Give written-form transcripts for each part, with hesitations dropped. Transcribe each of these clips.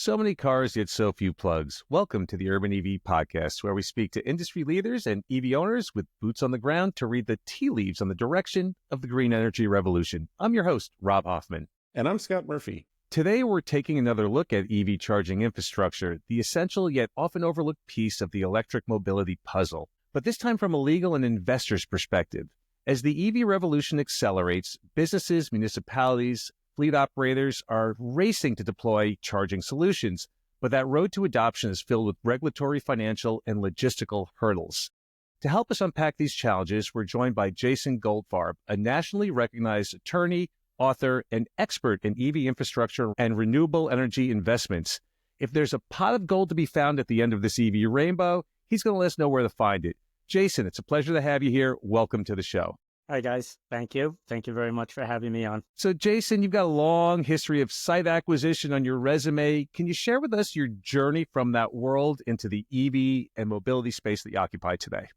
So many cars, yet so few plugs. Welcome to the Urban EV Podcast, where we speak to industry leaders and EV owners with boots on the ground to read the tea leaves on the direction of the green energy revolution. I'm your host, Rob Hoffman. And I'm Scott Murphy. Today, we're taking another look at EV charging infrastructure, the essential yet often overlooked piece of the electric mobility puzzle, but this time from a legal and investor's perspective. As the EV revolution accelerates, businesses, municipalities, fleet operators are racing to deploy charging solutions, but that road to adoption is filled with regulatory, financial, and logistical hurdles. To help us unpack these challenges, we're joined by Jason Golfarb, a nationally recognized attorney, author, and expert in EV infrastructure and renewable energy investments. If there's a pot of gold to be found at the end of this EV rainbow, he's going to let us know where to find it. Jason, it's a pleasure to have you here. Welcome to the show. Hi, guys. Thank you. Thank you very much for having me on. So, Jason, you've got a long history of site acquisition on your resume. Can you share with us your journey from that world into the EV and mobility space that you occupy today?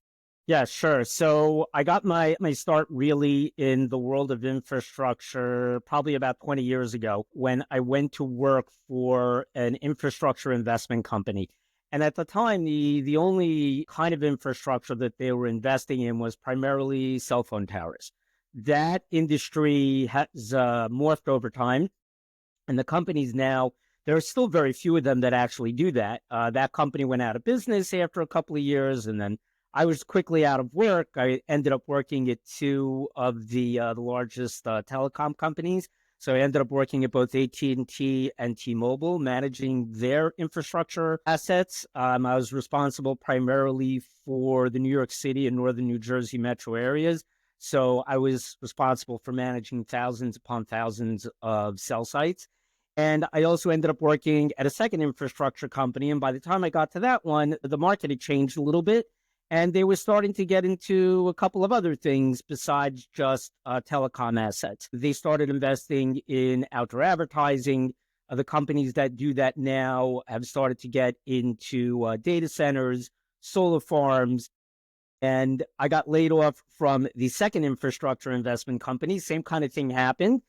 Yeah, sure. So I got my start really in the world of infrastructure probably about 20 years ago when I went to work for an infrastructure investment company. And at the time, the only kind of infrastructure that they were investing in was primarily cell phone towers. That industry has morphed over time. And the companies now, there are still very few of them that actually do that. That company went out of business after a couple of years. And then I was quickly out of work. I ended up working at two of the largest telecom companies. So I ended up working at both AT&T and T-Mobile, managing their infrastructure assets. I was responsible primarily for the New York City and northern New Jersey metro areas. So I was responsible for managing thousands upon thousands of cell sites. And I also ended up working at a second infrastructure company. And by the time I got to that one, the market had changed a little bit. And they were starting to get into a couple of other things besides just telecom assets. They started investing in outdoor advertising. The companies that do that now have started to get into data centers, solar farms. And I got laid off from the second infrastructure investment company. Same kind of thing happened.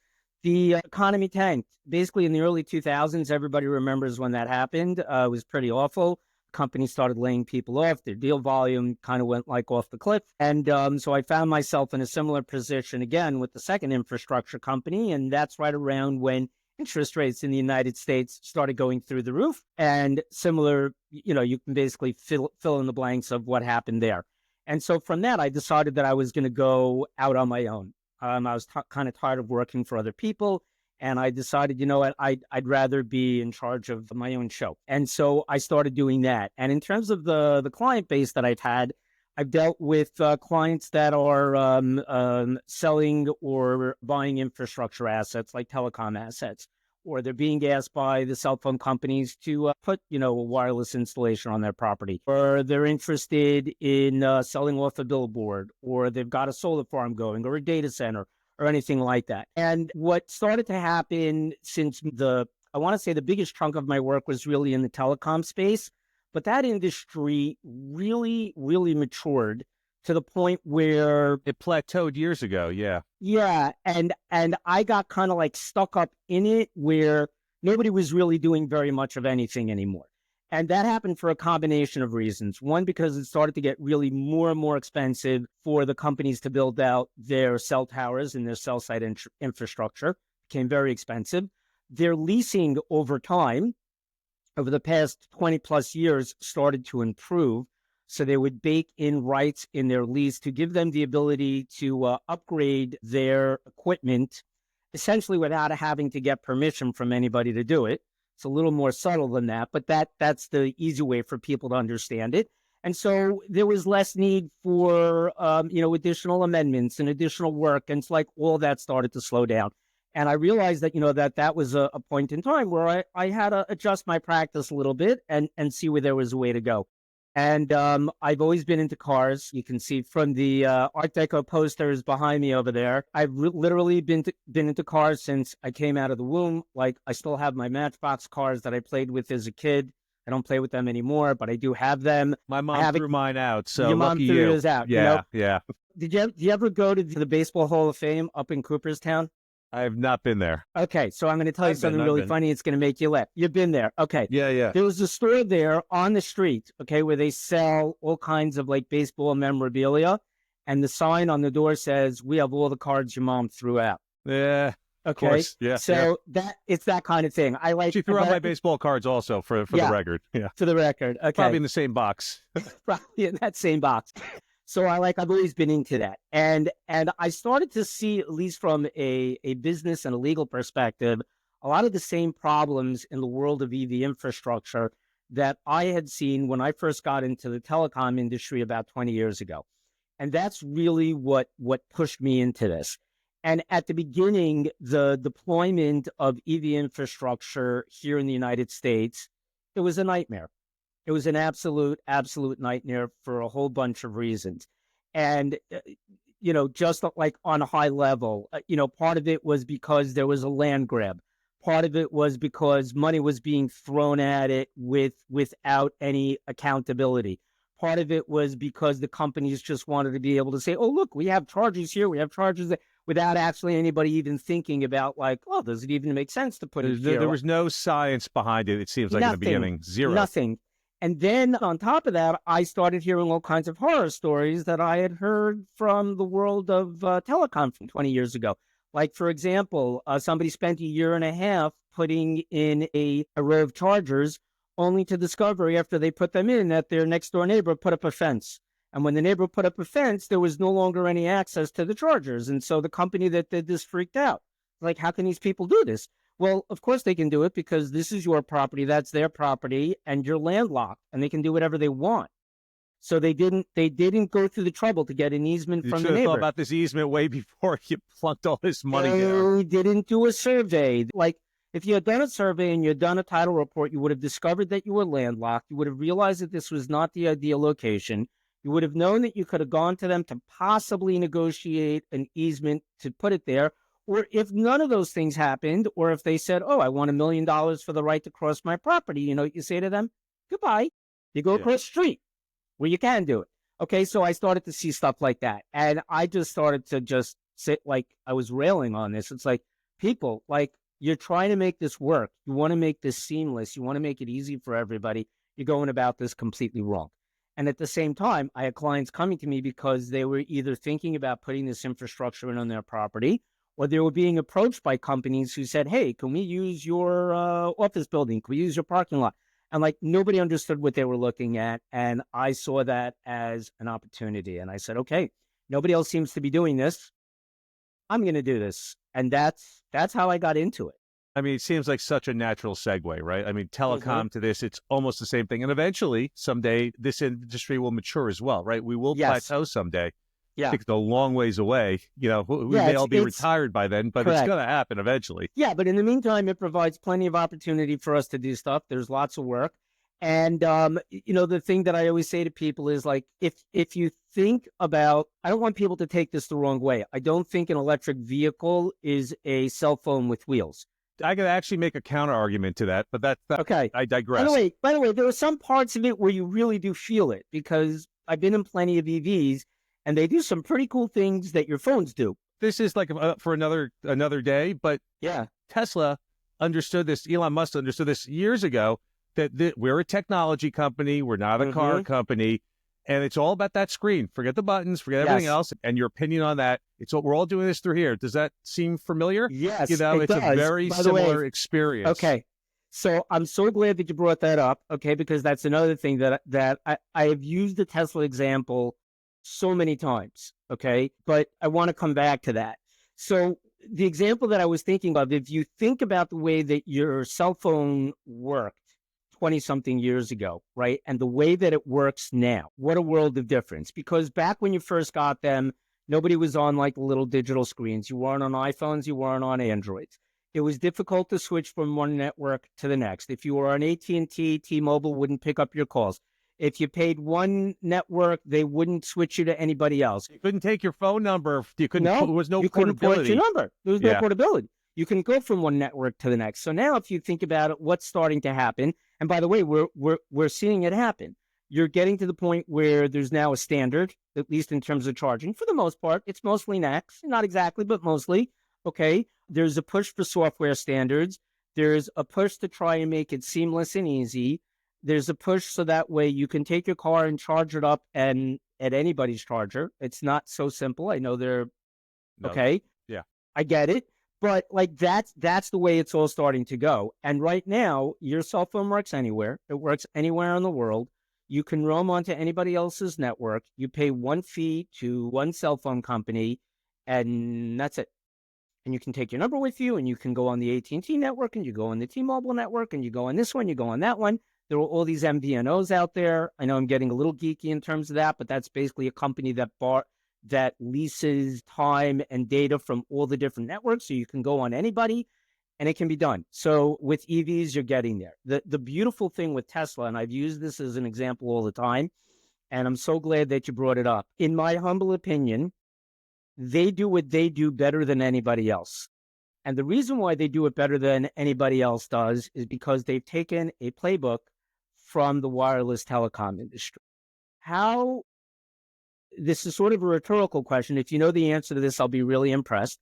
The economy tanked. Basically, in the early 2000s, everybody remembers when that happened. It was pretty awful. Companies started laying people off. Their deal volume kind of went like off the cliff. And so I found myself in a similar position again with the second infrastructure company. And that's right around when interest rates in the United States started going through the roof. And similar, you can basically fill in the blanks of what happened there. And so from that, I decided that I was going to go out on my own. I was kind of tired of working for other people. And I decided, you know what, I'd rather be in charge of my own show. And so I started doing that. And in terms of the client base that I've dealt with clients that are selling or buying infrastructure assets like telecom assets, or they're being asked by the cell phone companies to put, a wireless installation on their property, or they're interested in selling off a billboard, or they've got a solar farm going, or a data center, or anything like that. And what started to happen since I want to say the biggest chunk of my work was really in the telecom space, but that industry really, really matured to the point where it plateaued years ago. Yeah. Yeah. And I got kind of like stuck up in it where nobody was really doing very much of anything anymore. And that happened for a combination of reasons. One, because it started to get really more and more expensive for the companies to build out their cell towers and their cell site infrastructure. It became very expensive. Their leasing over time, over the past 20 plus years, started to improve. So they would bake in rights in their lease to give them the ability to upgrade their equipment, essentially without having to get permission from anybody to do it. It's a little more subtle than that, but that's the easy way for people to understand it. And so there was less need for, additional amendments and additional work. And it's like all that started to slow down. And I realized that, that was a point in time where I had to adjust my practice a little bit and see where there was a way to go. And I've always been into cars. You can see from the Art Deco posters behind me over there. I've literally been into cars since I came out of the womb. Like, I still have my Matchbox cars that I played with as a kid. I don't play with them anymore, but I do have them. My mom threw mine out, so your mom lucky threw you. yours out. Yeah, yeah. Did you ever go to the Baseball Hall of Fame up in Cooperstown? I have not been there. Okay, so I'm going to tell you I've been, something I've really been. funny. It's going to make you laugh. You've been there. Okay. Yeah, yeah. There was a store there on the street, okay, where they sell all kinds of like baseball memorabilia. And the sign on the door says, "We have all the cards your mom threw out." Yeah, of Okay. course. Yeah, yeah. So that it's that kind of thing. I like She threw out my baseball cards also for the record. Yeah. for the record. Okay. Probably in the same box. Probably in that same box. So I've always been into that. And I started to see, at least from a business and a legal perspective, a lot of the same problems in the world of EV infrastructure that I had seen when I first got into the telecom industry about 20 years ago. And that's really what pushed me into this. And at the beginning, the deployment of EV infrastructure here in the United States, it was a nightmare. It was an absolute nightmare for a whole bunch of reasons. And, just like on a high level, part of it was because there was a land grab. Part of it was because money was being thrown at it without any accountability. Part of it was because the companies just wanted to be able to say, "Oh, look, we have charges here, we have charges there," without actually anybody even thinking about like, "Oh, does it even make sense to put it here?" There was no science behind it. It seems like in the beginning, zero. Nothing. And then on top of that, I started hearing all kinds of horror stories that I had heard from the world of telecom from 20 years ago. Like, for example, somebody spent a year and a half putting in a array of chargers, only to discover after they put them in that their next door neighbor put up a fence. And when the neighbor put up a fence, there was no longer any access to the chargers. And so the company that did this freaked out. Like, how can these people do this? Well, of course they can do it because this is your property, that's their property, and you're landlocked, and they can do whatever they want. So they didn't go through the trouble to get an easement from the neighbor. You should have thought about this easement way before you plunked all this money down. They didn't do a survey. Like, if you had done a survey and you had done a title report, you would have discovered that you were landlocked. You would have realized that this was not the ideal location. You would have known that you could have gone to them to possibly negotiate an easement to put it there. Or if none of those things happened, or if they said, "Oh, I want $1 million for the right to cross my property," you know what you say to them? Goodbye. You go across the street where you can do it. Okay, so I started to see stuff like that. And I just started to just sit like I was railing on this. It's like, people, like, you're trying to make this work. You want to make this seamless. You want to make it easy for everybody. You're going about this completely wrong. And at the same time, I had clients coming to me because they were either thinking about putting this infrastructure in on their property, or they were being approached by companies who said, "Hey, can we use your office building? Can we use your parking lot?" And like, nobody understood what they were looking at. And I saw that as an opportunity. And I said, okay, nobody else seems to be doing this. I'm going to do this. And that's how I got into it. I mean, it seems like such a natural segue, right? I mean, telecom to this, it's almost the same thing. And eventually, someday, this industry will mature as well, right? We will plateau someday. Yeah. I think it's a long ways away. We may all be retired by then, but it's going to happen eventually. Yeah, but in the meantime, it provides plenty of opportunity for us to do stuff. There's lots of work. And, the thing that I always say to people is like, if you think about, I don't want people to take this the wrong way. I don't think an electric vehicle is a cell phone with wheels. I could actually make a counter argument to that, but that's okay. I digress. By the way, there are some parts of it where you really do feel it, because I've been in plenty of EVs and they do some pretty cool things that your phones do. This is like for another day, but yeah, Tesla understood this. Elon Musk understood this years ago, that we're a technology company. We're not a car company. And it's all about that screen. Forget the buttons, forget everything else. And your opinion on that. We're all doing this through here. Does that seem familiar? Yes, it's does. A very similar experience. Okay. So I'm so glad that you brought that up. Okay. Because that's another thing that I have used the Tesla example so many times. Okay. But I want to come back to that. So the example that I was thinking of, if you think about the way that your cell phone worked 20-something years ago, right? And the way that it works now, what a world of difference. Because back when you first got them, nobody was on like little digital screens. You weren't on iPhones, you weren't on Androids. It was difficult to switch from one network to the next. If you were on AT&T, T-Mobile wouldn't pick up your calls. If you paid one network, they wouldn't switch you to anybody else. You couldn't take your phone number. You couldn't. There was no you portability. Couldn't port your number. There was no portability. You can go from one network to the next. So now, if you think about it, what's starting to happen? And by the way, we're seeing it happen. You're getting to the point where there's now a standard, at least in terms of charging. For the most part, it's mostly NACS, not exactly, but mostly. Okay, There's a push for software standards. There's a push to try and make it seamless and easy. There's a push so that way you can take your car and charge it up and at anybody's charger. It's not so simple. I know they're okay. Yeah. I get it. But like that's the way it's all starting to go. And right now, your cell phone works anywhere. It works anywhere in the world. You can roam onto anybody else's network. You pay one fee to one cell phone company, and that's it. And you can take your number with you, and you can go on the AT&T network, and you go on the T-Mobile network, and you go on this one, you go on that one. There are all these MVNOs out there. I know I'm getting a little geeky in terms of that, but that's basically a company that leases time and data from all the different networks, so you can go on anybody, and it can be done. So with EVs, you're getting there. The beautiful thing with Tesla, and I've used this as an example all the time, and I'm so glad that you brought it up. In my humble opinion, they do what they do better than anybody else. And the reason why they do it better than anybody else does is because they've taken a playbook from the wireless telecom industry. This is sort of a rhetorical question. If you know the answer to this, I'll be really impressed.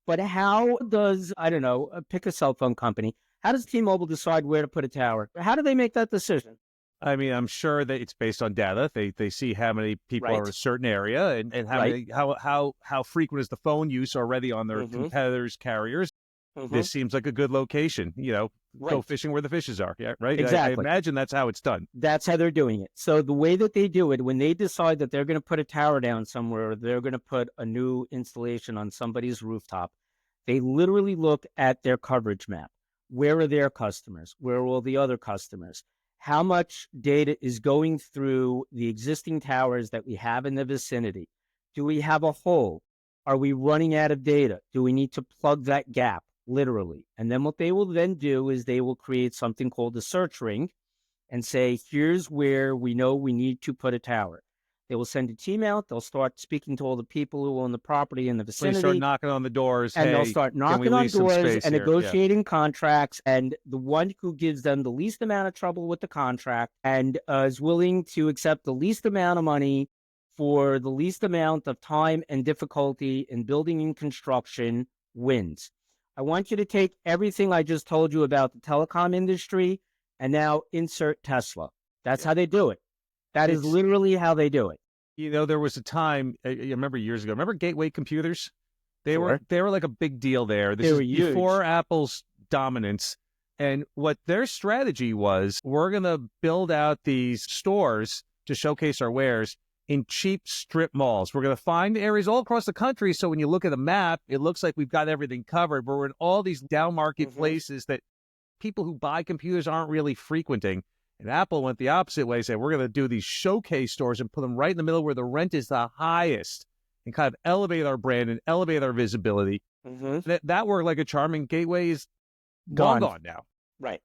But how does, I don't know, pick a cell phone company, how does T-Mobile decide where to put a tower? How do they make that decision? I mean, I'm sure that it's based on data. They see how many people are in a certain area and how frequent is the phone use already on their competitors' carriers. This seems like a good location. Go fishing where the fishes are. Yeah, right. Exactly. I imagine that's how it's done. That's how they're doing it. So the way that they do it, when they decide that they're going to put a tower down somewhere, or they're going to put a new installation on somebody's rooftop, they literally look at their coverage map. Where are their customers? Where are all the other customers? How much data is going through the existing towers that we have in the vicinity? Do we have a hole? Are we running out of data? Do we need to plug that gap, literally? And then what they will then do is they will create something called a search ring and say, here's where we know we need to put a tower. They will send a team out. They'll start speaking to all the people who own the property in the vicinity. They start knocking on the doors. And they'll start knocking on doors and negotiating contracts. And the one who gives them the least amount of trouble with the contract and is willing to accept the least amount of money for the least amount of time and difficulty in building and construction wins. I want you to take everything I just told you about the telecom industry and now insert Tesla. That's how they do it. That is literally how they do it. There was a time, I remember years ago, remember gateway computers? They were like a big deal there. This is before Apple's dominance. And what their strategy was, we're going to build out these stores to showcase our wares in cheap strip malls. We're going to find areas all across the country. So when you look at the map, it looks like we've got everything covered. But we're in all these down market places that people who buy computers aren't really frequenting. And Apple went the opposite way, said, we're going to do these showcase stores and put them right in the middle where the rent is the highest and kind of elevate our brand and elevate our visibility. That worked like a charming. Gateway is gone now. Right.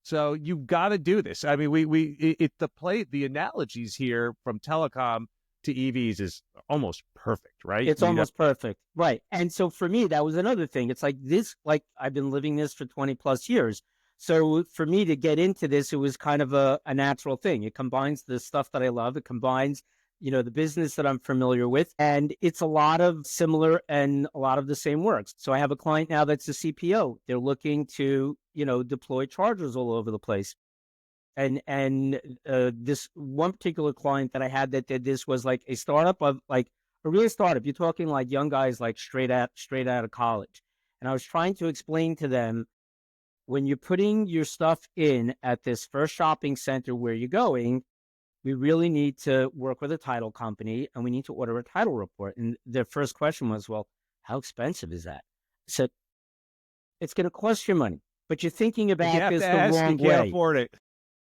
So you've got to do this. I mean, the analogies here from telecom to EVs is almost perfect, right? It's almost perfect. Right. And so for me, that was another thing. It's like this, like I've been living this for 20 plus years. So for me to get into this, it was kind of a natural thing. It combines the stuff that I love. It combines, the business that I'm familiar with. And it's a lot of similar and a lot of the same works. So I have a client now that's a CPO. They're looking to, deploy chargers all over the place. And this one particular client that I had that did this was like a startup of like a real startup. You're talking like young guys like straight out of college. And I was trying to explain to them, when you're putting your stuff in at this first shopping center where you're going, we really need to work with a title company and we need to order a title report. And their first question was, well, how expensive is that? I said, it's going to cost you money, but you're thinking about this the wrong way. You can't afford it.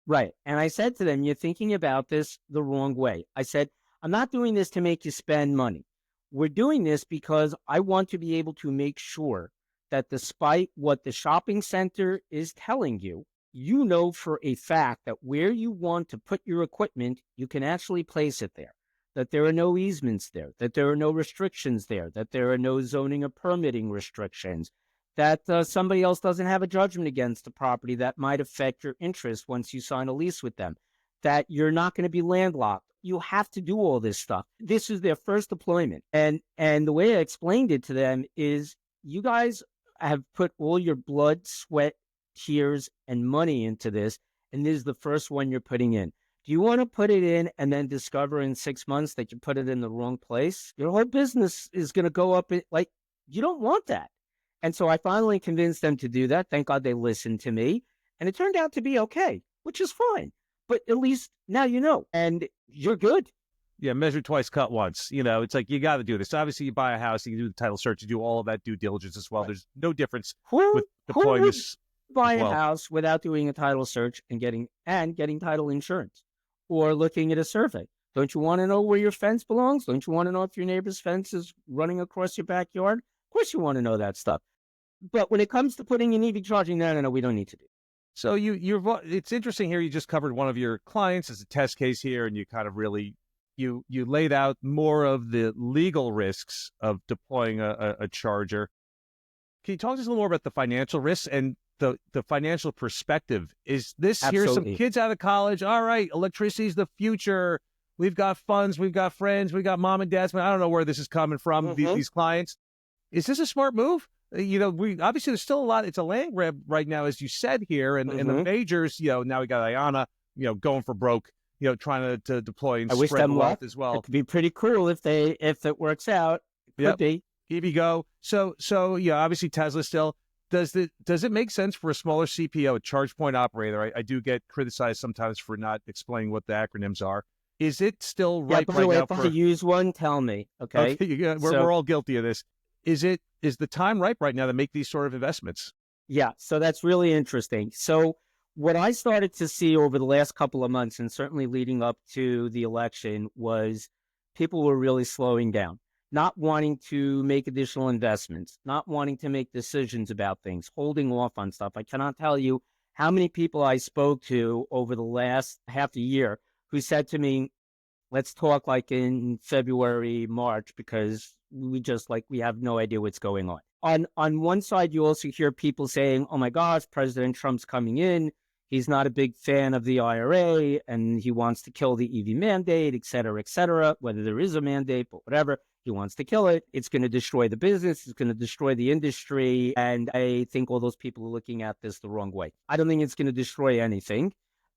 Right. And I said to them, you're thinking about this the wrong way. I said, I'm not doing this to make you spend money. We're doing this because I want to be able to make sure that despite what the shopping center is telling you, you know for a fact that where you want to put your equipment, you can actually place it there, that there are no easements there, that there are no restrictions there, that there are no zoning or permitting restrictions, that somebody else doesn't have a judgment against the property that might affect your interest once you sign a lease with them, that you're not going to be landlocked. You have to do all this stuff. This is their first deployment. And the way I explained it to them is, you guys have put all your blood, sweat, tears, and money into this, and this is the first one you're putting in. Do you want to put it in and then discover in 6 months that you put it in the wrong place? Your whole business is going to go up. You don't want that. And so I finally convinced them to do that. Thank God they listened to me. And it turned out to be okay, which is fine. But at least now you know, and you're good. Yeah, measure twice, cut once. It's like you got to do this. Obviously, you buy a house, you do the title search, you do all of that due diligence as well. Right. There's no difference with deploying this. Buy a house without doing a title search and getting title insurance, or looking at a survey? Don't you want to know where your fence belongs? Don't you want to know if your neighbor's fence is running across your backyard? Of course, you want to know that stuff. But when it comes to putting in EV charging, no, we don't need to do. So it's interesting here. You just covered one of your clients as a test case here, and you kind of really you laid out more of the legal risks of deploying a charger. Can you talk to us a little more about the financial risks and the financial perspective? Is this Absolutely. Here's some kids out of college. All right, electricity is the future. We've got funds. We've got friends. We got mom and dad's. I don't know where this is coming from. These clients. Is this a smart move? We obviously there's still a lot. It's a land grab right now, as you said here, and the majors. Now we got Ayana, going for broke. Trying to deploy and spread the wealth as well. It could be pretty cool if it works out. It could be. EV go. So obviously Tesla still. Does it make sense for a smaller CPO, a charge point operator? I do get criticized sometimes for not explaining what the acronyms are. Is it still right by the way, now? If I use one, tell me. Okay. We're all guilty of this. Is the time ripe right now to make these sort of investments? Yeah. So that's really interesting. So what I started to see over the last couple of months, and certainly leading up to the election, was people were really slowing down, not wanting to make additional investments, not wanting to make decisions about things, holding off on stuff. I cannot tell you how many people I spoke to over the last half a year who said to me, let's talk like in February, March, because we have no idea what's going on. On one side, you also hear people saying, oh my gosh, President Trump's coming in. He's not a big fan of the IRA and he wants to kill the EV mandate, et cetera, whether there is a mandate, but whatever. He wants to kill it. It's going to destroy the business. It's going to destroy the industry. And I think all those people are looking at this the wrong way. I don't think it's going to destroy anything.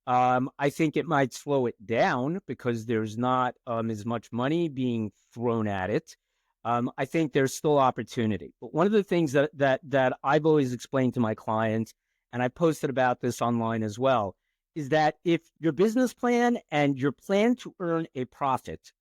I think it might slow it down because there's not as much money being thrown at it. I think there's still opportunity. But one of the things that I've always explained to my clients, and I posted about this online as well, is that if your business plan and your plan to earn a profit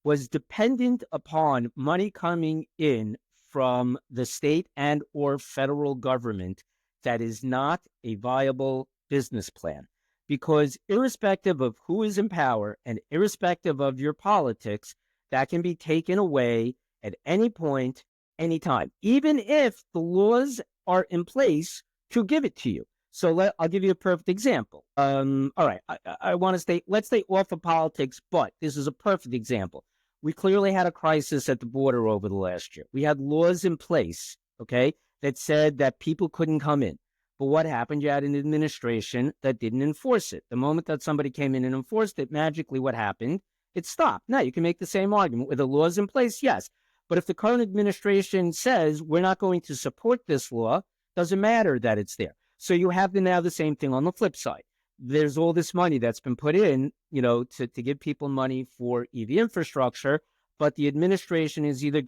was dependent upon money coming in from the state and or federal government, that is not a viable business plan. Because irrespective of who is in power and irrespective of your politics, that can be taken away at any point, anytime, even if the laws are in place to give it to you. So I'll give you a perfect example. All right, I want to let's stay off of politics, but this is a perfect example. We clearly had a crisis at the border over the last year. We had laws in place, okay, that said that people couldn't come in. But what happened? You had an administration that didn't enforce it. The moment that somebody came in and enforced it, magically what happened? It stopped. Now, you can make the same argument. With the laws in place, yes. But if the current administration says we're not going to support this law, doesn't matter that it's there. So you have now the same thing on the flip side. There's all this money that's been put in, to give people money for EV infrastructure, but the administration is either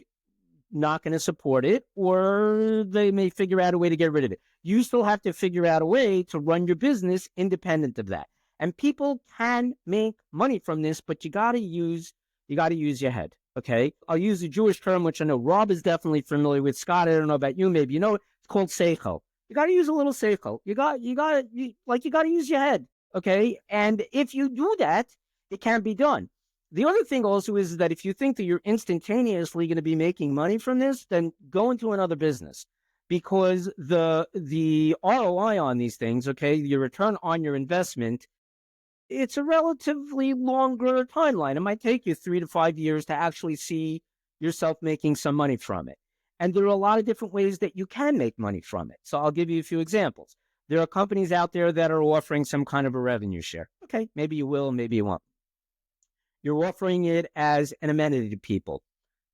not going to support it or they may figure out a way to get rid of it. You still have to figure out a way to run your business independent of that. And people can make money from this, but you got to use your head. Okay. I'll use a Jewish term, which I know Rob is definitely familiar with. Scott, I don't know about you. Maybe, it's called seichel. You got to use a little seichel. You got to use your head. Okay. And if you do that, it can be done. The other thing also is that if you think that you're instantaneously going to be making money from this, then go into another business, because the ROI on these things, okay, your return on your investment, it's a relatively longer timeline. It might take you 3 to 5 years to actually see yourself making some money from it. And there are a lot of different ways that you can make money from it. So I'll give you a few examples. There are companies out there that are offering some kind of a revenue share. Okay, maybe you will, maybe you won't. You're offering it as an amenity to people.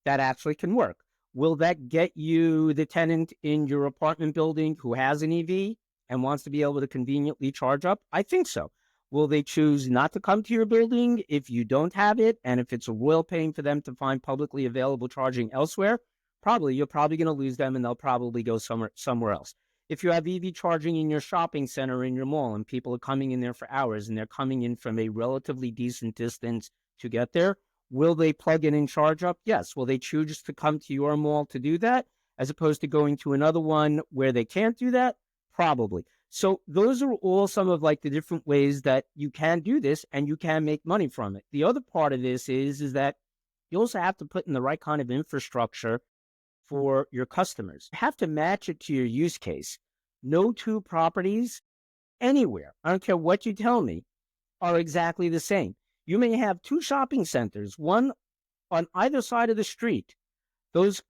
That actually can work. Will that get you the tenant in your apartment building who has an EV and wants to be able to conveniently charge up? I think so. Will they choose not to come to your building if you don't have it? And if it's a royal pain for them to find publicly available charging elsewhere, probably you're probably going to lose them and they'll probably go somewhere else. If you have EV charging in your shopping center, in your mall, and people are coming in there for hours and they're coming in from a relatively decent distance to get there, will they plug in and charge up? Yes. Will they choose to come to your mall to do that as opposed to going to another one where they can't do that? Probably. So those are all some of like the different ways that you can do this and you can make money from it. The other part of this is that you also have to put in the right kind of infrastructure for your customers. You have to match it to your use case. No two properties anywhere, I don't care what you tell me, are exactly the same. You may have two shopping centers, one on either side of the street. Those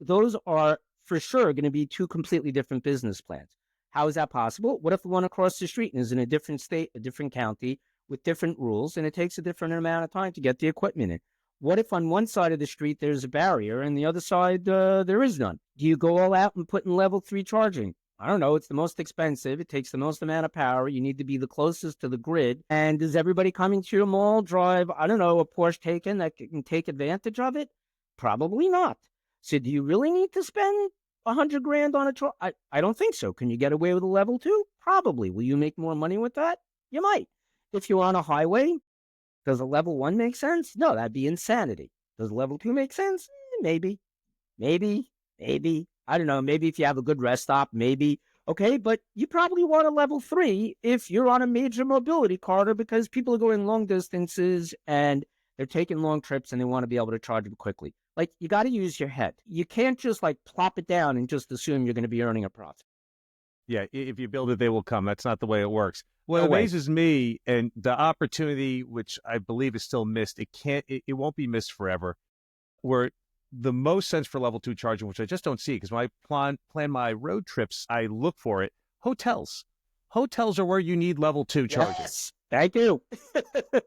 are for sure going to be two completely different business plans. How is that possible? What if the one across the street is in a different state, a different county, with different rules, and it takes a different amount of time to get the equipment in? What if on one side of the street there's a barrier and the other side there is none? Do you go all out and put in level 3 charging? I don't know. It's the most expensive. It takes the most amount of power. You need to be the closest to the grid. And does everybody coming to your mall drive, I don't know, a Porsche Taycan that can take advantage of it? Probably not. So do you really need to spend $100,000 on a charge? I don't think so. Can you get away with a level 2? Probably. Will you make more money with that? You might. If you're on a highway, does a level 1 make sense? No, that'd be insanity. Does a level 2 make sense? Maybe. I don't know. Maybe if you have a good rest stop, maybe. Okay, but you probably want a level 3 if you're on a major mobility corridor because people are going long distances and they're taking long trips and they want to be able to charge them quickly. Like, you got to use your head. You can't just like plop it down and just assume you're going to be earning a profit. Yeah, if you build it, they will come. That's not the way it works. What amazes me, and the opportunity, which I believe is still missed, it won't be missed forever, where the most sense for level 2 charging, which I just don't see, because when I plan my road trips, I look for it. Hotels. Hotels are where you need level 2 charging. Yes, I do.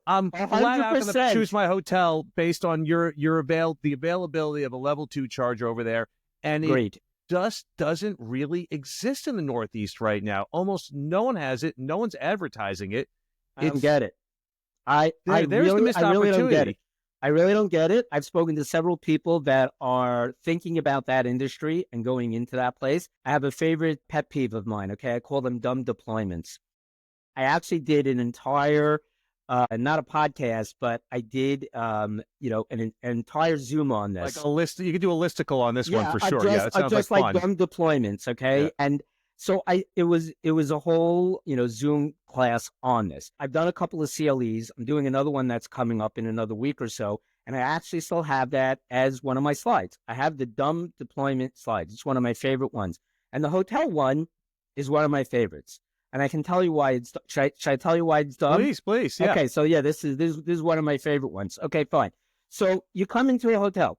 I'm flat out going to choose my hotel based on the availability of a level 2 charger over there. And Great. It just doesn't really exist in the Northeast right now. Almost no one has it. No one's advertising it. I don't get it. I really don't get it. I really don't get it. I've spoken to several people that are thinking about that industry and going into that place. I have a favorite pet peeve of mine, okay? I call them dumb deployments. I actually did an entire, not a podcast, but I did, an entire Zoom on this. Like a list. You could do a listicle on this one for sure. That sounds just like fun. Dumb deployments, okay? Yeah. And so it was a whole, Zoom class on this. I've done a couple of CLEs. I'm doing another one that's coming up in another week or so. And I actually still have that as one of my slides. I have the dumb deployment slides. It's one of my favorite ones. And the hotel one is one of my favorites. And I can tell you why it's, should I tell you why it's dumb? Please. Yeah. Okay. So yeah, this is one of my favorite ones. Okay, fine. So you come into a hotel.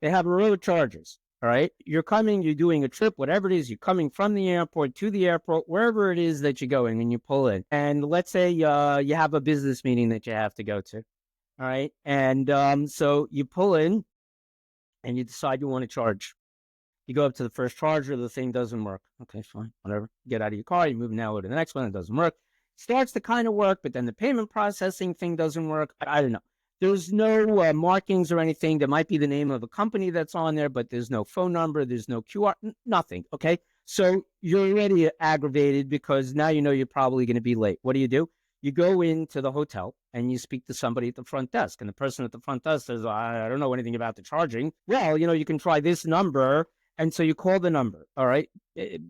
They have a row of chargers. All right. You're doing a trip, whatever it is, you're coming from the airport to the airport, wherever it is that you're going, and you pull in. And let's say you have a business meeting that you have to go to. All right. And so you pull in and you decide you want to charge. You go up to the first charger, the thing doesn't work. Okay, fine, whatever. Get out of your car, you move now to the next one, it doesn't work. Starts to kind of work, but then the payment processing thing doesn't work. I don't know. There's no markings or anything. There might be the name of a company that's on there, but there's no phone number. There's no QR, nothing. Okay. So you're already aggravated because now you know you're probably going to be late. What do? You go into the hotel and you speak to somebody at the front desk. And the person at the front desk says, I don't know anything about the charging. Well, you can try this number. And so you call the number. All right.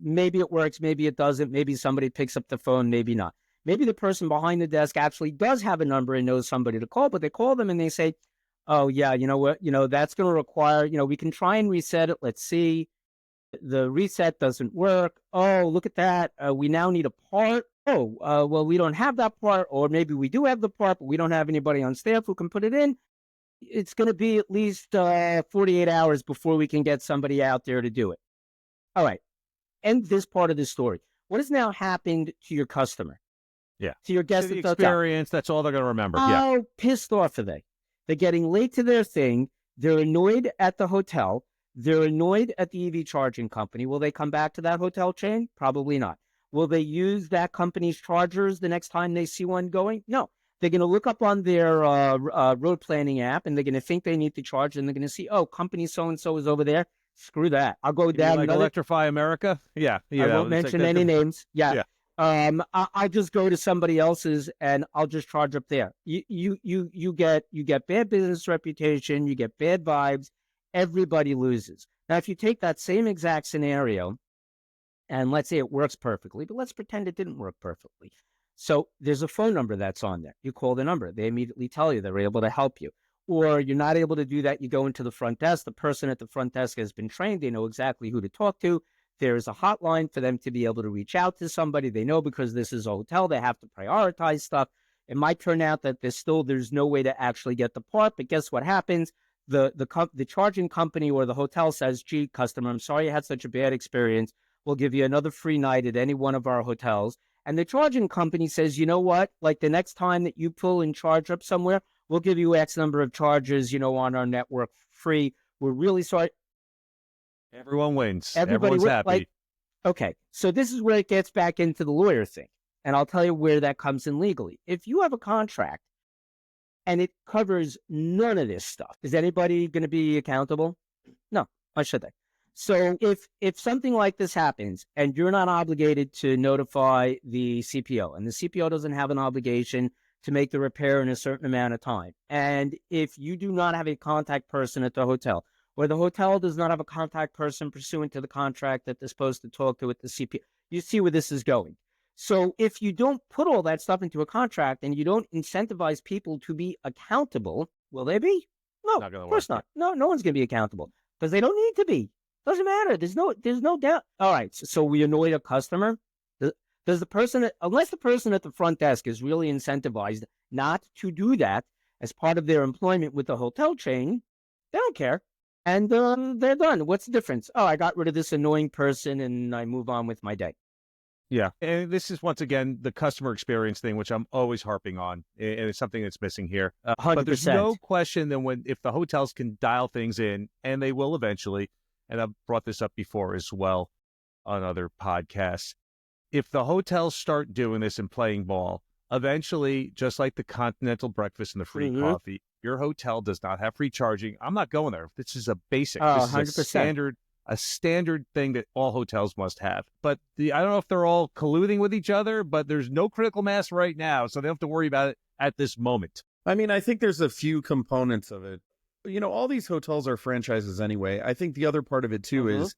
Maybe it works. Maybe it doesn't. Maybe somebody picks up the phone. Maybe not. Maybe the person behind the desk actually does have a number and knows somebody to call, but they call them and they say, oh, yeah, you know what? That's going to require, we can try and reset it. Let's see. The reset doesn't work. Oh, look at that. We now need a part. Oh, well, we don't have that part. Or maybe we do have the part, but we don't have anybody on staff who can put it in. It's going to be at least 48 hours before we can get somebody out there to do it. All right. End this part of the story. What has now happened to your customer? Yeah. To your guest at the experience, that's all they're going to remember. How yeah. pissed off are they? They're getting late to their thing. They're annoyed at the hotel. They're annoyed at the EV charging company. Will they come back to that hotel chain? Probably not. Will they use that company's chargers the next time they see one going? No. They're going to look up on their road planning app, and they're going to think they need to charge, and they're going to see, oh, company so-and-so is over there. Screw that. I'll go down like another... Electrify America? Yeah. I won't mention any names. Yeah. I'll just go to somebody else's and I'll just charge up there. You get bad business reputation, you get bad vibes, everybody loses. Now, if you take that same exact scenario, and let's say it works perfectly, but let's pretend it didn't work perfectly. So there's a phone number that's on there. You call the number. They immediately tell you they're able to help you. Or you're not able to do that. You go into the front desk. The person at the front desk has been trained. They know exactly who to talk to. There's a hotline for them to be able to reach out to somebody. They know because this is a hotel, they have to prioritize stuff. It might turn out that there's no way to actually get the part, but guess what happens? The charging company or the hotel says, gee, customer, I'm sorry you had such a bad experience. We'll give you another free night at any one of our hotels. And the charging company says, you know what? Like the next time that you pull and charge up somewhere, we'll give you X number of charges, on our network free. We're really sorry. Everyone wins. Everybody's happy. Okay, so this is where it gets back into the lawyer thing. And I'll tell you where that comes in legally. If you have a contract and it covers none of this stuff, is anybody going to be accountable? No. Why should they? So if something like this happens and you're not obligated to notify the CPO, and the CPO doesn't have an obligation to make the repair in a certain amount of time, and if you do not have a contact person at the hotel, or the hotel does not have a contact person pursuant to the contract that they're supposed to talk to with the CPO, you see where this is going. So if you don't put all that stuff into a contract and you don't incentivize people to be accountable, will they be? No, of course not. No one's going to be accountable because they don't need to be. Doesn't matter. There's no doubt. All right. So we annoy a customer. Does the person, unless the person at the front desk is really incentivized not to do that as part of their employment with the hotel chain, they don't care. And they're done. What's the difference? Oh, I got rid of this annoying person and I move on with my day. Yeah. And this is, once again, the customer experience thing, which I'm always harping on. And it's something that's missing here. 100%. But there's no question that if the hotels can dial things in, and they will eventually, and I've brought this up before as well on other podcasts, if the hotels start doing this and playing ball, eventually, just like the continental breakfast and the free coffee, your hotel does not have free charging. I'm not going there. This is a basic. This 100%. is a standard thing that all hotels must have. But I don't know if they're all colluding with each other, but there's no critical mass right now, so they don't have to worry about it at this moment. I mean, I think there's a few components of it. All these hotels are franchises anyway. I think the other part of it, too, is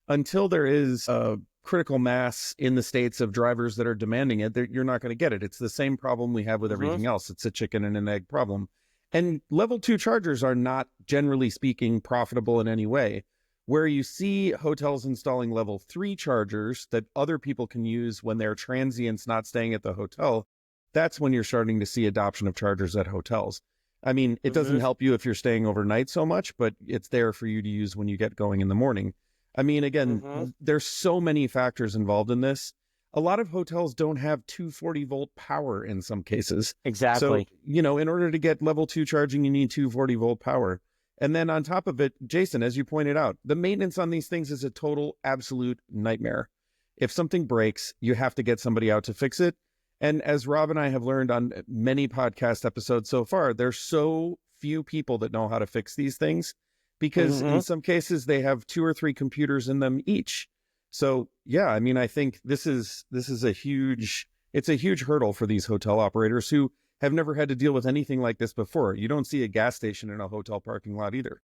until there is a critical mass in the states of drivers that are demanding it, you're not going to get it. It's the same problem we have with everything else. It's a chicken and an egg problem. And level 2 chargers are not, generally speaking, profitable in any way. Where you see hotels installing level 3 chargers that other people can use when they're transients not staying at the hotel, that's when you're starting to see adoption of chargers at hotels. I mean, it doesn't help you if you're staying overnight so much, but it's there for you to use when you get going in the morning. I mean, again, there's so many factors involved in this. A lot of hotels don't have 240-volt power in some cases. Exactly. So, in order to get level 2 charging, you need 240-volt power. And then on top of it, Jason, as you pointed out, the maintenance on these things is a total, absolute nightmare. If something breaks, you have to get somebody out to fix it. And as Rob and I have learned on many podcast episodes so far, there's so few people that know how to fix these things because in some cases they have 2 or 3 computers in them each. So yeah, I mean, I think this is a huge hurdle for these hotel operators who have never had to deal with anything like this before. You don't see a gas station in a hotel parking lot either.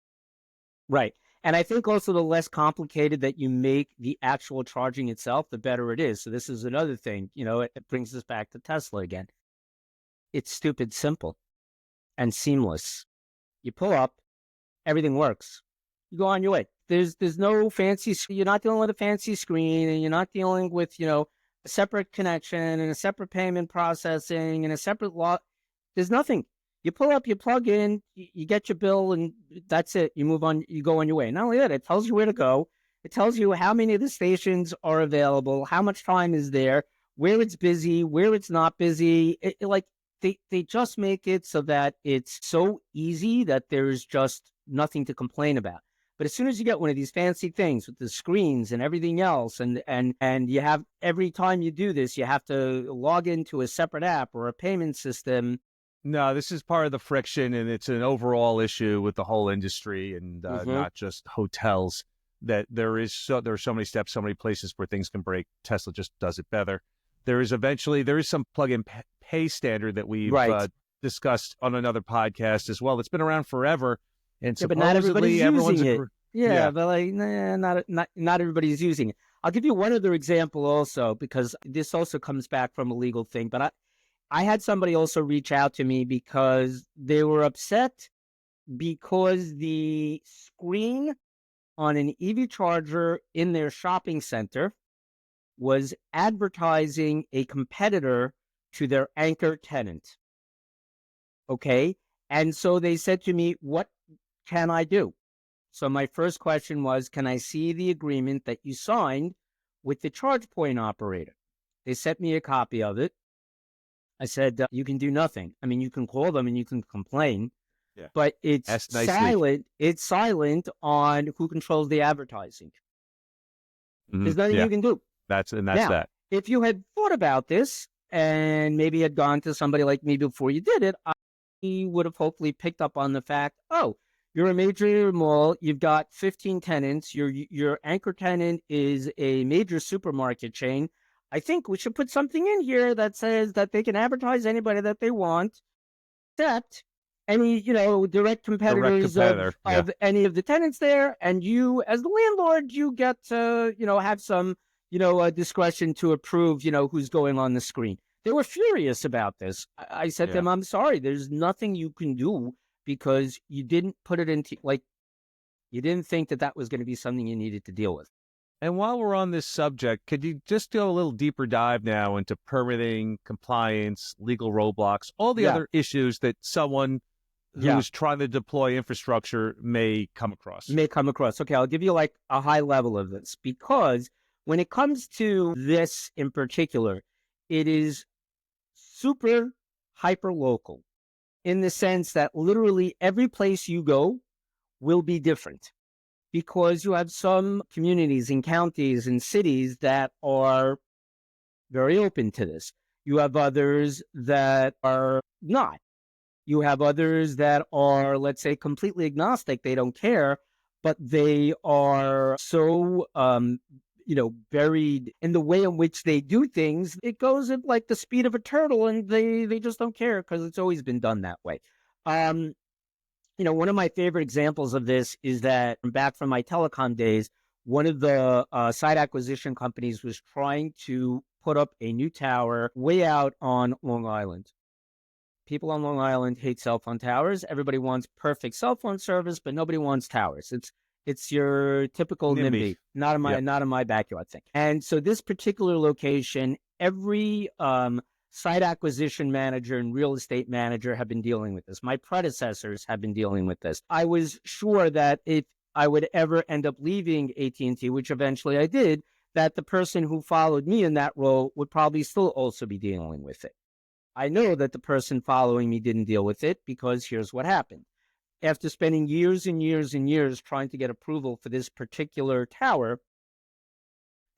Right. And I think also the less complicated that you make the actual charging itself, the better it is. So this is another thing, it brings us back to Tesla again. It's stupid simple and seamless. You pull up, everything works. You go on your way. There's no fancy, you're not dealing with a fancy screen, and you're not dealing with, a separate connection and a separate payment processing and a separate lot. There's nothing. You pull up, you plug in, you get your bill, and that's it. You move on, you go on your way. Not only that, it tells you where to go. It tells you how many of the stations are available, how much time is there, where it's busy, where it's not busy. They just make it so that it's so easy that there's just nothing to complain about. But as soon as you get one of these fancy things with the screens and everything else, and you have, every time you do this, you have to log into a separate app or a payment system. No, this is part of the friction, and it's an overall issue with the whole industry, and not just hotels. That there are so many steps, so many places where things can break. Tesla just does it better. There is some plug-in pay standard that we've discussed on another podcast as well. It's been around forever, and but not everybody's using it. But like, not everybody's using it. I'll give you one other example also, because this also comes back from a legal thing. But I had somebody also reach out to me because they were upset because the screen on an EV charger in their shopping center was advertising a competitor to their anchor tenant. Okay. And so they said to me, what can I do? So my first question was, can I see the agreement that you signed with the charge point operator? They sent me a copy of it. I said, you can do nothing. I mean, you can call them and you can complain, but it's silent. It's silent on who controls the advertising. There's nothing you can do. That's now, that. If you had thought about this and maybe had gone to somebody like me before you did it, I would have hopefully picked up on the fact, oh, you're a major mall, you've got 15 tenants, your anchor tenant is a major supermarket chain. I think we should put something in here that says that they can advertise anybody that they want, except any, direct competitors of any of the tenants there. And you, as the landlord, you get to, have some, discretion to approve, who's going on the screen. They were furious about this. I said to them, I'm sorry, there's nothing you can do because you didn't put it into, you didn't think that was going to be something you needed to deal with. And while we're on this subject, could you just do a little deeper dive now into permitting, compliance, legal roadblocks, all the other issues that someone who's trying to deploy infrastructure may come across? Okay, I'll give you like a high level of this, because when it comes to this in particular, it is super hyper local in the sense that literally every place you go will be different, because you have some communities and counties and cities that are very open to this. You have others that are not. You have others that are, let's say, completely agnostic. They don't care, but they are so, buried in the way in which they do things. It goes at like the speed of a turtle, and they just don't care because it's always been done that way. One of my favorite examples of this is that back from my telecom days, one of the site acquisition companies was trying to put up a new tower way out on Long Island. People on Long Island hate cell phone towers. Everybody wants perfect cell phone service, but nobody wants towers. It's your typical NIMBY, not in my backyard thing. And so this particular location, every site acquisition manager and real estate manager have been dealing with this. My predecessors have been dealing with this. I was sure that if I would ever end up leaving AT&T, which eventually I did, that the person who followed me in that role would probably still also be dealing with it. I know that the person following me didn't deal with it, because here's what happened. After spending years and years and years trying to get approval for this particular tower,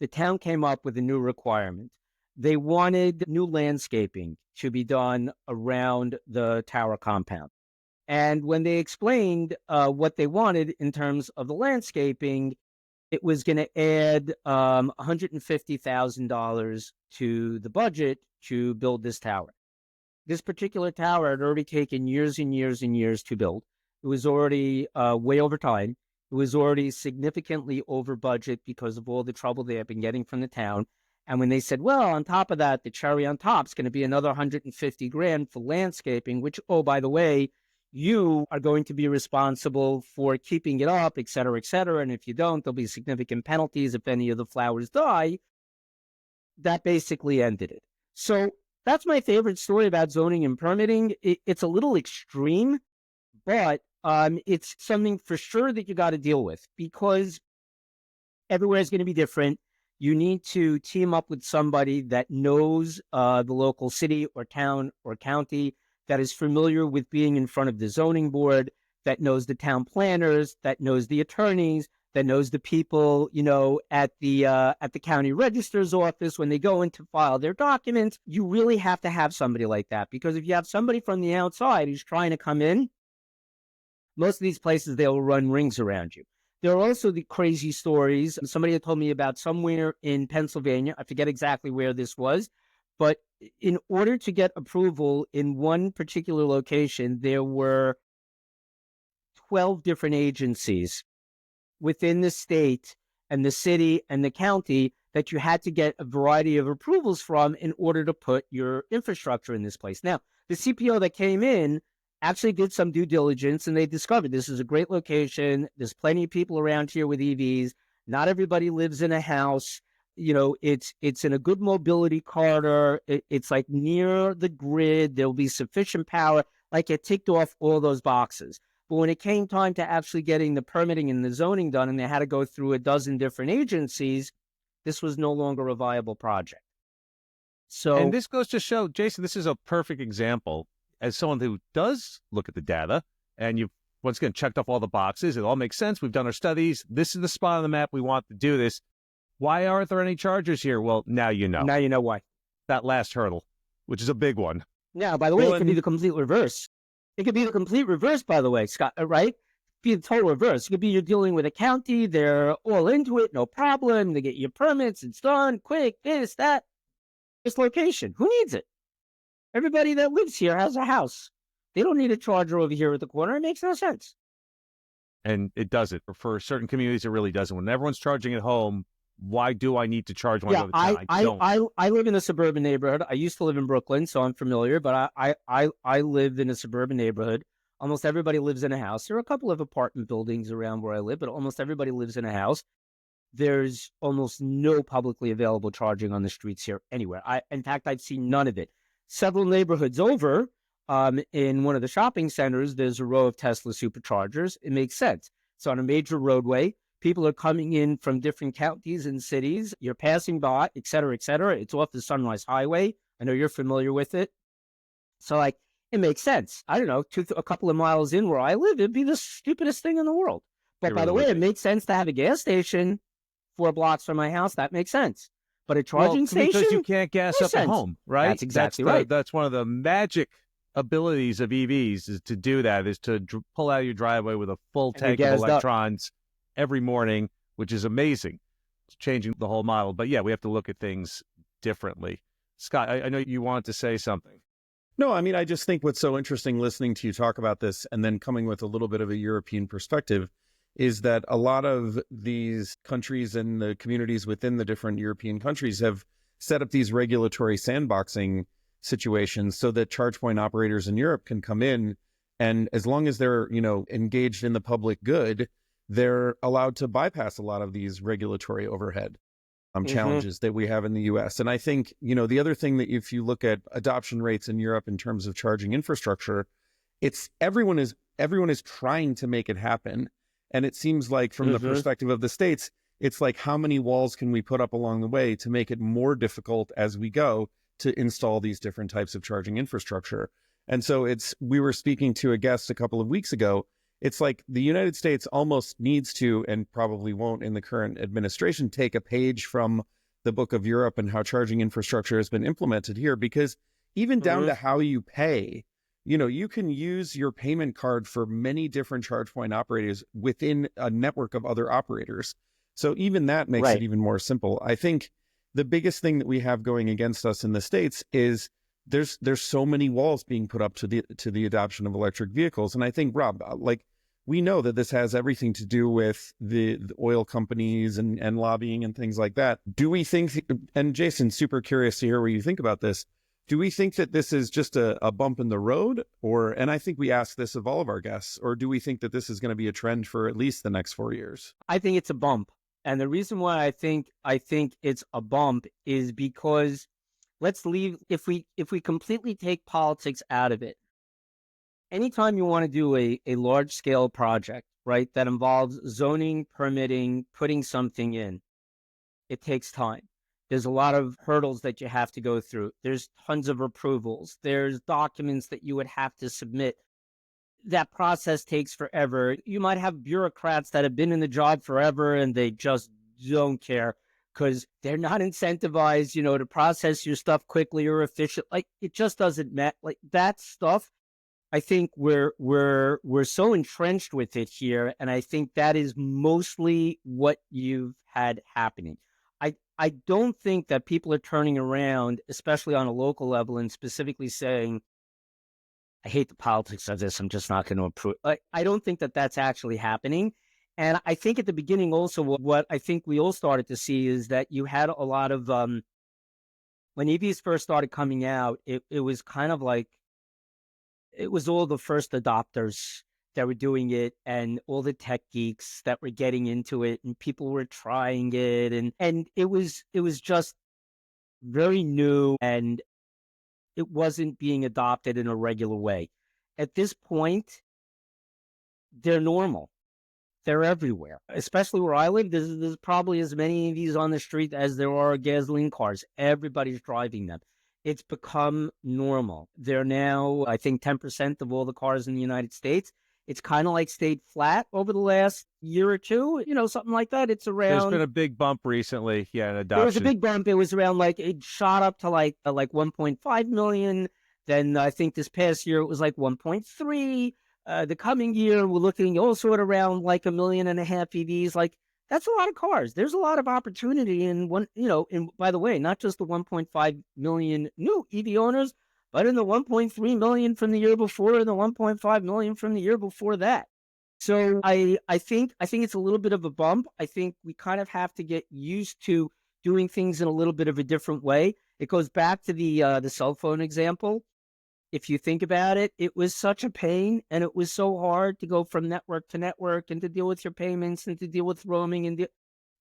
the town came up with a new requirement. They wanted new landscaping to be done around the tower compound. And when they explained what they wanted in terms of the landscaping, it was going to add $150,000 to the budget to build this tower. This particular tower had already taken years and years and years to build. It was already way over time. It was already significantly over budget because of all the trouble they had been getting from the town. And when they said, well, on top of that, the cherry on top is going to be another 150 grand for landscaping, which, oh, by the way, you are going to be responsible for keeping it up, et cetera, et cetera. And if you don't, there'll be significant penalties if any of the flowers die. That basically ended it. So that's my favorite story about zoning and permitting. It's a little extreme, but it's something for sure that you got to deal with, because everywhere is going to be different. You need to team up with somebody that knows the local city or town or county, that is familiar with being in front of the zoning board, that knows the town planners, that knows the attorneys, that knows the people, at the county register's office when they go in to file their documents. You really have to have somebody like that, because if you have somebody from the outside who's trying to come in, most of these places, they'll run rings around you. There are also the crazy stories. Somebody had told me about somewhere in Pennsylvania. I forget exactly where this was, but in order to get approval in one particular location, there were 12 different agencies within the state and the city and the county that you had to get a variety of approvals from in order to put your infrastructure in this place. Now, the CPO that came in actually did some due diligence, and they discovered this is a great location. There's plenty of people around here with EVs. Not everybody lives in a house. It's in a good mobility corridor. It's like near the grid. There'll be sufficient power. Like, it ticked off all those boxes. But when it came time to actually getting the permitting and the zoning done, and they had to go through a dozen different agencies, this was no longer a viable project. And this goes to show, Jason, this is a perfect example. As someone who does look at the data, and you've once again checked off all the boxes, it all makes sense. We've done our studies. This is the spot on the map we want to do this. Why aren't there any chargers here? Well, now you know. Now you know why. That last hurdle, which is a big one. Now, by the way, it could be the complete reverse. It could be the complete reverse, by the way, Scott, right? Be the total reverse. It could be you're dealing with a county. They're all into it, no problem. They get your permits. It's done, quick, this, that. This location. Who needs it? Everybody that lives here has a house. They don't need a charger over here at the corner. It makes no sense. And it doesn't. For certain communities, it really doesn't. When everyone's charging at home, why do I need to charge when I go to town? I live in a suburban neighborhood. I used to live in Brooklyn, so I'm familiar, but I live in a suburban neighborhood. Almost everybody lives in a house. There are a couple of apartment buildings around where I live, but almost everybody lives in a house. There's almost no publicly available charging on the streets here anywhere. In fact, I've seen none of it. Several neighborhoods over, in one of the shopping centers, there's a row of Tesla superchargers. It makes sense. It's on a major roadway. People are coming in from different counties and cities. You're passing by, et cetera, et cetera. It's off the Sunrise Highway. I know you're familiar with it. So, it makes sense. I don't know, a couple of miles in where I live, it'd be the stupidest thing in the world. But by the way, it makes sense to have a gas station 4 blocks from my house. That makes sense. But a charging station? Because you can't gas up at home, right? That's exactly right. That's one of the magic abilities of EVs is to do that, is to pull out of your driveway with a full tank of electrons every morning, which is amazing. It's changing the whole model. But yeah, we have to look at things differently. Scott, I know you wanted to say something. No, I mean, I just think what's so interesting listening to you talk about this and then coming with a little bit of a European perspective is that a lot of these countries and the communities within the different European countries have set up these regulatory sandboxing situations so that charge point operators in Europe can come in, and as long as they're, engaged in the public good, they're allowed to bypass a lot of these regulatory overhead challenges that we have in the US. And I think, the other thing that if you look at adoption rates in Europe in terms of charging infrastructure, it's everyone is trying to make it happen. And it seems like from the perspective of the states, it's like, how many walls can we put up along the way to make it more difficult as we go to install these different types of charging infrastructure? And so we were speaking to a guest a couple of weeks ago. It's like the United States almost needs to, and probably won't in the current administration, take a page from the book of Europe and how charging infrastructure has been implemented here, because even down to how you pay, you can use your payment card for many different charge point operators within a network of other operators. So even that makes it even more simple. I think the biggest thing that we have going against us in the States is there's so many walls being put up to the adoption of electric vehicles. And I think, Rob, we know that this has everything to do with the oil companies and lobbying and things like that. Do we think, and Jason, super curious to hear what you think about this, do we think that this is just a bump in the road? And I think we ask this of all of our guests, or do we think that this is going to be a trend for at least the next 4 years? I think it's a bump. And the reason why I think it's a bump is because let's leave, if we completely take politics out of it, anytime you want to do a large scale project, right, that involves zoning, permitting, putting something in, it takes time. There's a lot of hurdles that you have to go through. There's tons of approvals. There's documents that you would have to submit. that process takes forever. You might have bureaucrats that have been in the job forever and they just don't care because they're not incentivized, to process your stuff quickly or efficient. Like, it just doesn't matter. Like, that stuff, I think we're so entrenched with it here, and I think that is mostly what you've had happening. I don't think that people are turning around, especially on a local level, and specifically saying, I hate the politics of this, I'm just not going to approve. I don't think that that's actually happening. And I think at the beginning also, what I think we all started to see is that you had a lot of, when EVs first started coming out, it was kind of like, it was all the first adopters that were doing it and all the tech geeks that were getting into it and people were trying it. And it was just very new and it wasn't being adopted in a regular way. At this point, they're normal. They're everywhere, especially where I live. There's probably as many of these on the street as there are gasoline cars. Everybody's driving them. It's become normal. They're now, I think, 10% of all the cars in the United States. It's kind of like stayed flat over the last year or two, something like that. It's around. There's been a big bump recently. Yeah, in adoption. There was a big bump. It was around it shot up to like 1.5 million. Then I think this past year it was like 1.3. The coming year, we're looking also at around like 1.5 million EVs. Like, that's a lot of cars. There's a lot of opportunity in one, and by the way, not just the 1.5 million new EV owners, but in the 1.3 million from the year before and the 1.5 million from the year before that. So I think it's a little bit of a bump. I think we kind of have to get used to doing things in a little bit of a different way. It goes back to the cell phone example. If you think about it, it was such a pain and it was so hard to go from network to network and to deal with your payments and to deal with roaming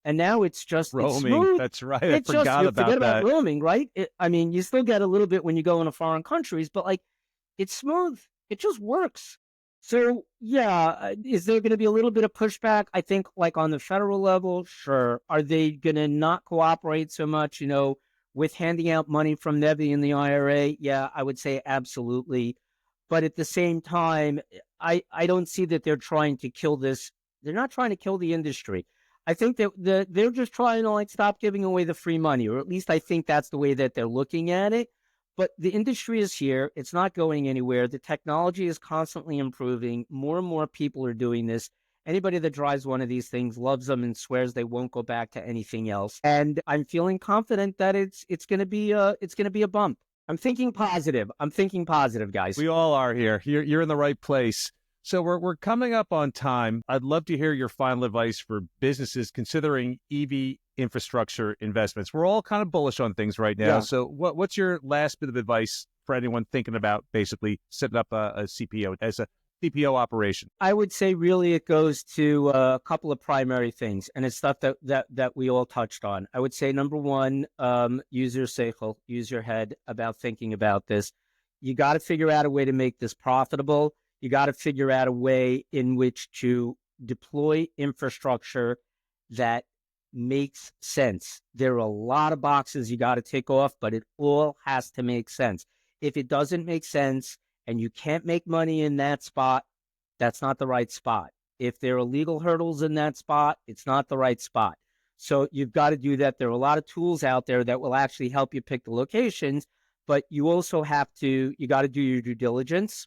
and now it's just roaming. It's smooth. That's right. I forgot about roaming, right? You still get a little bit when you go into foreign countries, but it's smooth. It just works. So yeah, is there going to be a little bit of pushback? I think on the federal level, sure. Are they going to not cooperate so much, with handing out money from NEVI and the IRA? Yeah, I would say absolutely. But at the same time, I don't see that they're trying to kill this. They're not trying to kill the industry. I think that they're just trying to stop giving away the free money, or at least I think that's the way that they're looking at it. But the industry is here. It's not going anywhere. The technology is constantly improving. More and more people are doing this. Anybody that drives one of these things loves them and swears they won't go back to anything else. And I'm feeling confident that it's going to be a bump. I'm thinking positive. Guys. We all are here. You're in the right place. So we're coming up on time. I'd love to hear your final advice for businesses considering EV infrastructure investments. We're all kind of bullish on things right now. Yeah. So what's your last bit of advice for anyone thinking about basically setting up a CPO as a CPO operation? I would say really it goes to a couple of primary things, and it's stuff that we all touched on. I would say number one, use your seichel, use your head about thinking about this. You got to figure out a way to make this profitable. You got to figure out a way in which to deploy infrastructure that makes sense. There are a lot of boxes you got to tick off, but it all has to make sense. If it doesn't make sense and you can't make money in that spot, that's not the right spot. If there are legal hurdles in that spot, it's not the right spot. So you've got to do that. There are a lot of tools out there that will actually help you pick the locations, but you also you got to do your due diligence.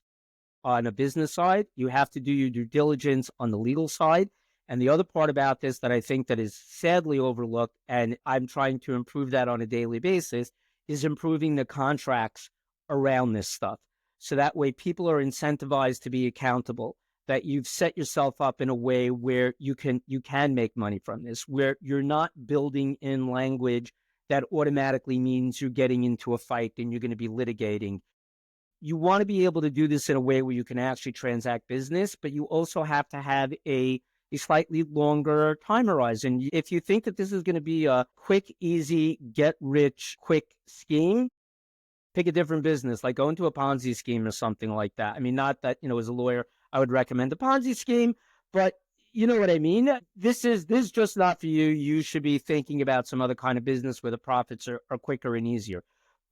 On a business side, you have to do your due diligence on the legal side. And the other part about this that I think that is sadly overlooked, and I'm trying to improve that on a daily basis, is improving the contracts around this stuff. So that way people are incentivized to be accountable, that you've set yourself up in a way where you can make money from this, where you're not building in language that automatically means you're getting into a fight and you're going to be litigating. You want to be able to do this in a way where you can actually transact business, but you also have to have a slightly longer time horizon. If you think that this is going to be a quick, easy, get rich, quick scheme, pick a different business, like go into a Ponzi scheme or something like that. I mean, not that, as a lawyer, I would recommend a Ponzi scheme, but you know what I mean? This is just not for you. You should be thinking about some other kind of business where the profits are quicker and easier.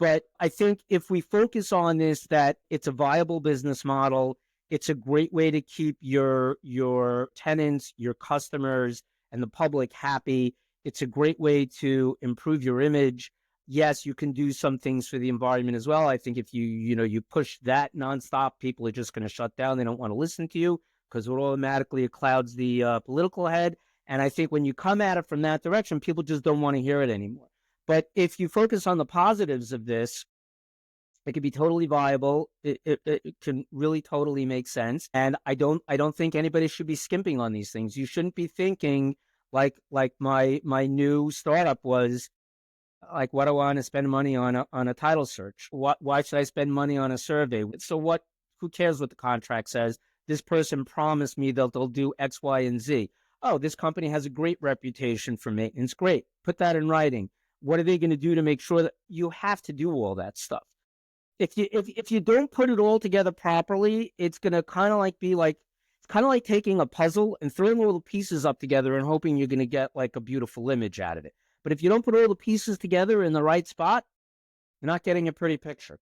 But I think if we focus on this, that it's a viable business model, It's a great way to keep your tenants, your customers, and the public happy. It's a great way to improve your image. Yes, you can do some things for the environment as well. I think if you push that nonstop, people are just going to shut down. They don't want to listen to you because it clouds the political head. And I think when you come at it from that direction, people just don't want to hear it anymore. But if you focus on the positives of this, it could be totally viable. It can really totally make sense. And I don't think anybody should be skimping on these things. You shouldn't be thinking like my new startup was, like, what do I want to spend money on a title search? Why should I spend money on a survey? So what? Who cares what the contract says? This person promised me they'll do X, Y, and Z. Oh, this company has a great reputation for maintenance. Great. Put that in writing. What are they going to do to make sure that you have to do all that stuff? If you don't put it all together properly, it's going to kind of like taking a puzzle and throwing all the pieces up together and hoping you're going to get like a beautiful image out of it. But if you don't put all the pieces together in the right spot, you're not getting a pretty picture.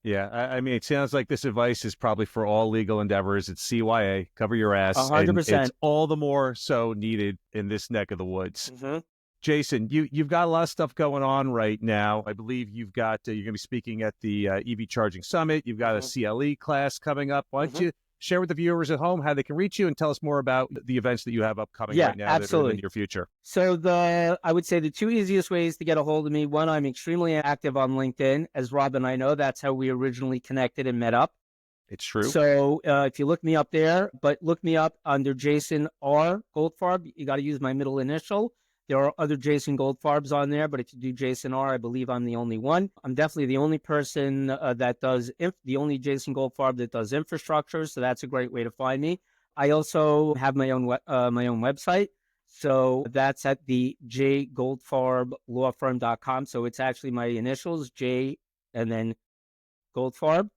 Yeah, I mean, it sounds like this advice is probably for all legal endeavors. It's CYA, cover your ass. 100%. And it's all the more so needed in this neck of the woods. Mm-hmm. Jason, you've got a lot of stuff going on right now. I believe you've got you're going to be speaking at the EV Charging Summit. You've got a CLE class coming up. Why don't you share with the viewers at home how they can reach you and tell us more about the events that you have upcoming right now that are in the near future? So I would say the two easiest ways to get a hold of me. One, I'm extremely active on LinkedIn. As Rob and I know, that's how we originally connected and met up. It's true. So if you look me up there, but look me up under Jason R. Goldfarb, you got to use my middle initial. There are other Jason Goldfarbs on there, but if you do Jason R., I believe I'm the only one. I'm definitely the only person the only Jason Goldfarb that does infrastructure, so that's a great way to find me. I also have my own website, so that's at the jgoldfarblawfirm.com. So it's actually my initials, J and then Goldfarb.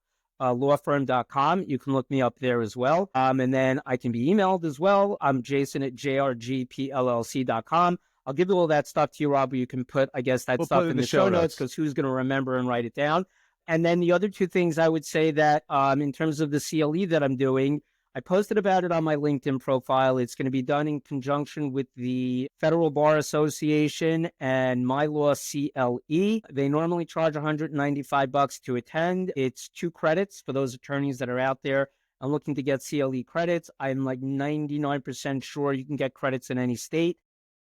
Lawfirm.com. You can look me up there as well. And then I can be emailed as well. I'm Jason at jrgpllc.com. I'll give all that stuff to you, Rob, where you can put, I guess, that stuff in the show notes, because who's going to remember and write it down? And then the other two things I would say that in terms of the CLE that I'm doing, I posted about it on my LinkedIn profile. It's going to be done in conjunction with the Federal Bar Association and My Law CLE. They normally charge $195 to attend. It's 2 credits for those attorneys that are out there. I'm looking to get CLE credits. I'm like 99% sure you can get credits in any state.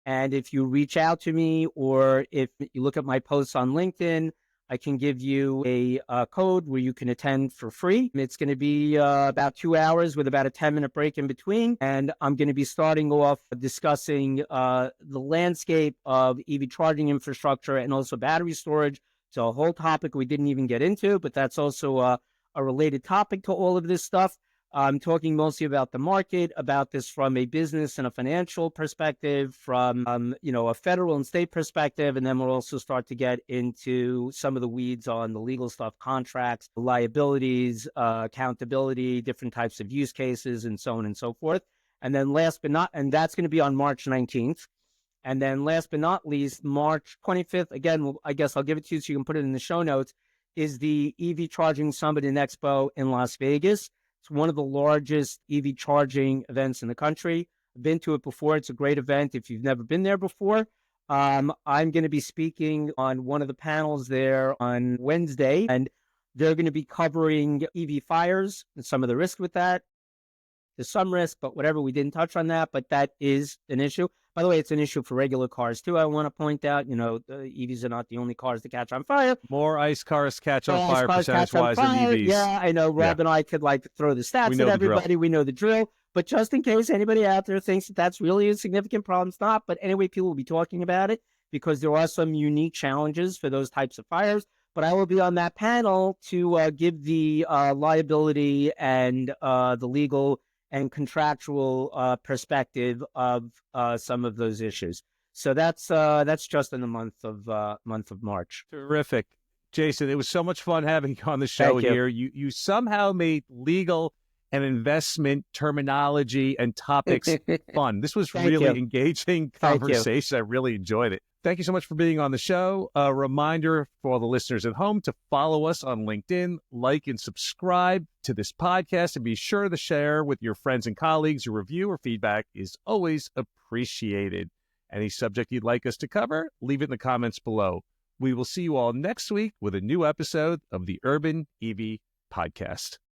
And if you reach out to me, or if you look at my posts on LinkedIn, I can give you a code where you can attend for free. It's going to be about 2 hours with about a 10-minute break in between. And I'm going to be starting off discussing the landscape of EV charging infrastructure and also battery storage. So a whole topic we didn't even get into, but that's also a related topic to all of this stuff. I'm talking mostly about the market, about this from a business and a financial perspective, from a federal and state perspective, and then we'll also start to get into some of the weeds on the legal stuff, contracts, liabilities, accountability, different types of use cases, and so on and so forth. And then and that's going to be on March 19th. And then last but not least, March 25th, again, I guess I'll give it to you so you can put it in the show notes, is the EV Charging Summit and Expo in Las Vegas. It's one of the largest EV charging events in the country. I've been to it before. It's a great event if you've never been there before. I'm going to be speaking on one of the panels there on Wednesday, and they're going to be covering EV fires and some of the risk with that. There's some risk, but whatever, we didn't touch on that, but that is an issue. By the way, it's an issue for regular cars too. I want to point out, the EVs are not the only cars that catch on fire. More ICE cars catch on fire percentage-wise than EVs. Yeah, I know. Rob and I could throw the stats at everybody. We know the drill. But just in case anybody out there thinks that that's really a significant problem, it's not. But anyway, people will be talking about it because there are some unique challenges for those types of fires. But I will be on that panel to give the liability and the legal and contractual perspective of some of those issues. So that's just in the month of March. Terrific. Jason, it was so much fun having you on the show here. You somehow made legal and investment terminology and topics fun. This was really engaging conversation. I really enjoyed it. Thank you so much for being on the show. A reminder for all the listeners at home to follow us on LinkedIn, like and subscribe to this podcast, and be sure to share with your friends and colleagues. Your review or feedback is always appreciated. Any subject you'd like us to cover, leave it in the comments below. We will see you all next week with a new episode of the Urban EV Podcast.